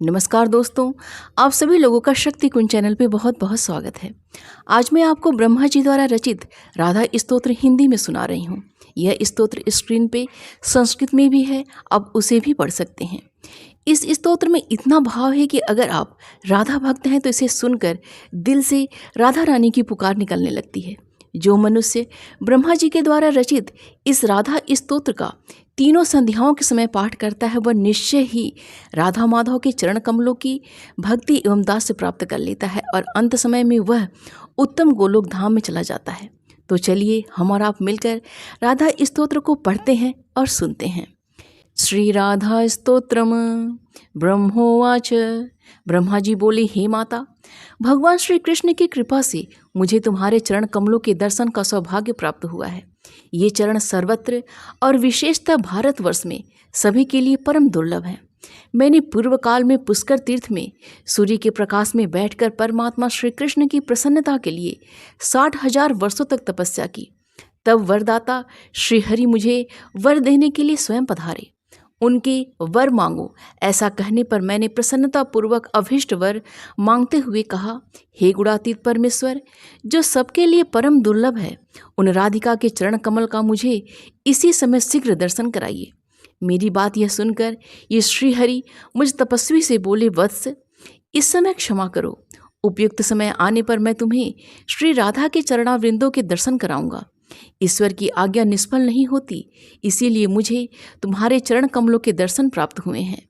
नमस्कार दोस्तों, आप सभी लोगों का शक्ति कुंज चैनल पे बहुत बहुत स्वागत है। आज मैं आपको ब्रह्मा जी द्वारा रचित राधा स्तोत्र हिंदी में सुना रही हूँ। यह स्तोत्र स्क्रीन पे संस्कृत में भी है, आप उसे भी पढ़ सकते हैं। इस स्तोत्र में इतना भाव है कि अगर आप राधा भक्त हैं तो इसे सुनकर दिल से राधा रानी की पुकार निकलने लगती है। जो मनुष्य ब्रह्मा जी के द्वारा रचित इस राधा स्तोत्र का तीनों संध्याओं के समय पाठ करता है वह निश्चय ही राधा माधव के चरण कमलों की भक्ति एवं दास से प्राप्त कर लेता है और अंत समय में वह उत्तम गोलोक धाम में चला जाता है। तो चलिए हम और आप मिलकर राधा स्तोत्र को पढ़ते हैं और सुनते हैं। श्री राधा स्तोत्रम। ब्रह्मोवाच। ब्रह्मा जी बोले, हे माता, भगवान श्री कृष्ण की कृपा से मुझे तुम्हारे चरण कमलों के दर्शन का सौभाग्य प्राप्त हुआ है। ये चरण सर्वत्र और विशेषतः भारतवर्ष में सभी के लिए परम दुर्लभ है। मैंने पूर्व काल में पुष्कर तीर्थ में सूर्य के प्रकाश में बैठकर परमात्मा श्री कृष्ण की प्रसन्नता के लिए 60,000 वर्षों तक तपस्या की। तब वरदाता श्री हरि मुझे वर देने के लिए स्वयं पधारे। उनके वर मांगो ऐसा कहने पर मैंने प्रसन्नता पूर्वक अभीष्ट वर मांगते हुए कहा, हे गुणातीत परमेश्वर, जो सबके लिए परम दुर्लभ है, उन राधिका के चरण कमल का मुझे इसी समय शीघ्र दर्शन कराइए। मेरी बात यह सुनकर ये श्रीहरि मुझ तपस्वी से बोले, वत्स, इस समय क्षमा करो। उपयुक्त समय आने पर मैं तुम्हें श्री राधा के चरणावृंदों के दर्शन कराऊंगा। ईश्वर की आज्ञा निष्फल नहीं होती, इसीलिए मुझे तुम्हारे चरण कमलों के दर्शन प्राप्त हुए हैं।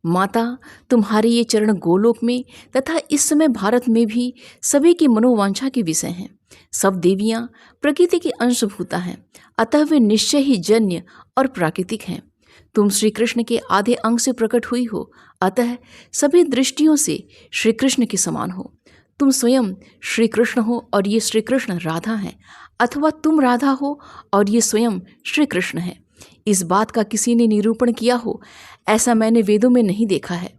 माता, तुम्हारे ये चरण गोलोक में तथा इस समय भारत में भी सभी की मनोवांछा के विषय हैं। सब देवियां प्रकृति की अंशभूता हैं, अतः वे निश्चय ही जन्य और प्राकृतिक हैं। तुम श्री कृष्ण के आधे अंग से प्रकट हुई हो, अतः सभी दृष्टियों से श्री कृष्ण के समान हो। तुम स्वयं श्री कृष्ण हो और ये श्री कृष्ण राधा हैं, अथवा तुम राधा हो और ये स्वयं श्री कृष्ण है। इस बात का किसी ने निरूपण किया हो ऐसा मैंने वेदों में नहीं देखा है।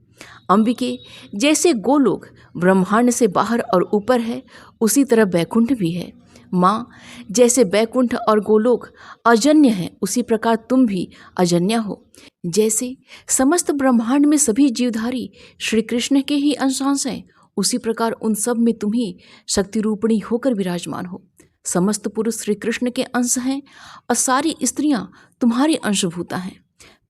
अंबिके, जैसे गोलोक ब्रह्मांड से बाहर और ऊपर है, उसी तरह बैकुंठ भी है। माँ, जैसे बैकुंठ और गोलोक अजन्य है, उसी प्रकार तुम भी अजन्या हो। जैसे समस्त ब्रह्मांड में सभी जीवधारी श्री कृष्ण के ही अंशांश हैं, उसी प्रकार उन सब में तुम ही शक्ति रूपिणी होकर विराजमान हो। समस्त पुरुष श्री कृष्ण के अंश हैं और सारी स्त्रियां तुम्हारी अंशभूता हैं।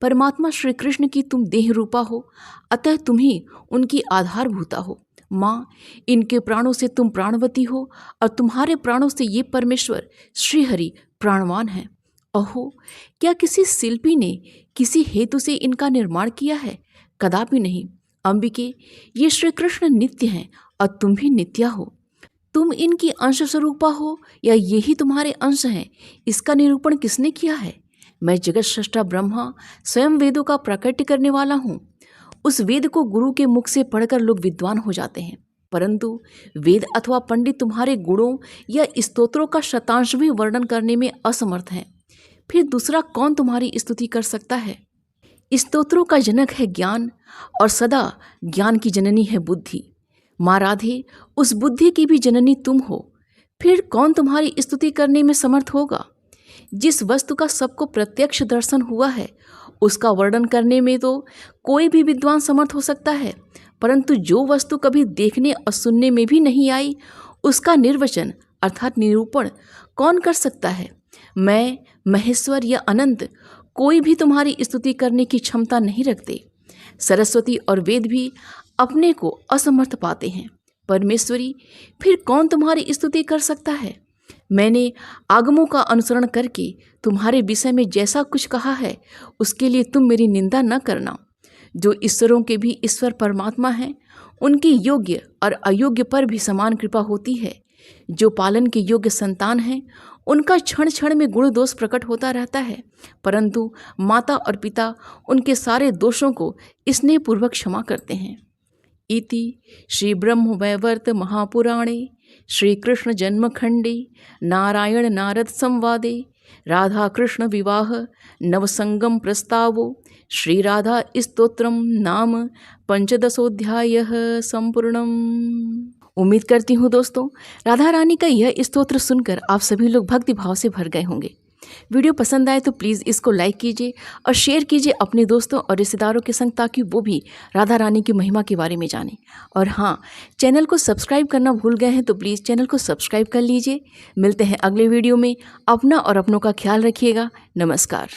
परमात्मा श्री कृष्ण की तुम देह रूपा हो, अतः तुम ही उनकी आधारभूता हो। माँ, इनके प्राणों से तुम प्राणवती हो और तुम्हारे प्राणों से ये परमेश्वर श्रीहरि प्राणवान है। अहो, क्या किसी शिल्पी ने किसी हेतु से इनका निर्माण किया है? कदापि नहीं। अंबिके, ये श्री कृष्ण नित्य हैं और तुम भी नित्या हो। तुम इनकी अंश स्वरूपा हो या ये ही तुम्हारे अंश हैं, इसका निरूपण किसने किया है? मैं जगत सृष्टा ब्रह्मा स्वयं वेदों का प्राकट्य करने वाला हूँ। उस वेद को गुरु के मुख से पढ़कर लोग विद्वान हो जाते हैं, परंतु वेद अथवा पंडित तुम्हारे गुणों या स्तोत्रों का शतांश भी वर्णन करने में असमर्थ हैं। फिर दूसरा कौन तुम्हारी स्तुति कर सकता है? स्तोत्रों का जनक है ज्ञान और सदा ज्ञान की जननी है बुद्धि। माँ राधे, उस बुद्धि की भी जननी तुम हो, फिर कौन तुम्हारी स्तुति करने में समर्थ होगा? जिस वस्तु का सबको प्रत्यक्ष दर्शन हुआ है उसका वर्णन करने में तो कोई भी विद्वान समर्थ हो सकता है, परंतु जो वस्तु कभी देखने और सुनने में भी नहीं आई उसका निर्वचन अर्थात निरूपण कौन कर सकता है? मैं, महेश्वर या अनंत कोई भी तुम्हारी स्तुति करने की क्षमता नहीं रखते। सरस्वती और वेद भी अपने को असमर्थ पाते हैं। परमेश्वरी, फिर कौन तुम्हारी स्तुति कर सकता है? मैंने आगमों का अनुसरण करके तुम्हारे विषय में जैसा कुछ कहा है उसके लिए तुम मेरी निंदा न करना। जो ईश्वरों के भी ईश्वर परमात्मा हैं, उनकी योग्य और अयोग्य पर भी समान कृपा होती है। जो पालन के योग्य संतान हैं उनका क्षण क्षण में गुण दोष प्रकट होता रहता है, परंतु माता और पिता उनके सारे दोषों को स्नेहपूर्वक क्षमा करते हैं। इति श्री ब्रह्म वैवर्त महापुराणे श्री कृष्ण जन्मखंडे नारायण नारद संवादे राधा कृष्ण विवाह नवसंगम प्रस्तावो श्री राधा स्तोत्रम नाम 15 संपूर्णम। उम्मीद करती हूँ दोस्तों, राधा रानी का यह स्तोत्र सुनकर आप सभी लोग भक्ति भाव से भर गए होंगे। वीडियो पसंद आए तो प्लीज़ इसको लाइक कीजिए और शेयर कीजिए अपने दोस्तों और रिश्तेदारों के संग, ताकि वो भी राधा रानी की महिमा के बारे में जानें। और हाँ, चैनल को सब्सक्राइब करना भूल गए हैं तो प्लीज़ चैनल को सब्सक्राइब कर लीजिए। मिलते हैं अगले वीडियो में। अपना और अपनों का ख्याल रखिएगा। नमस्कार।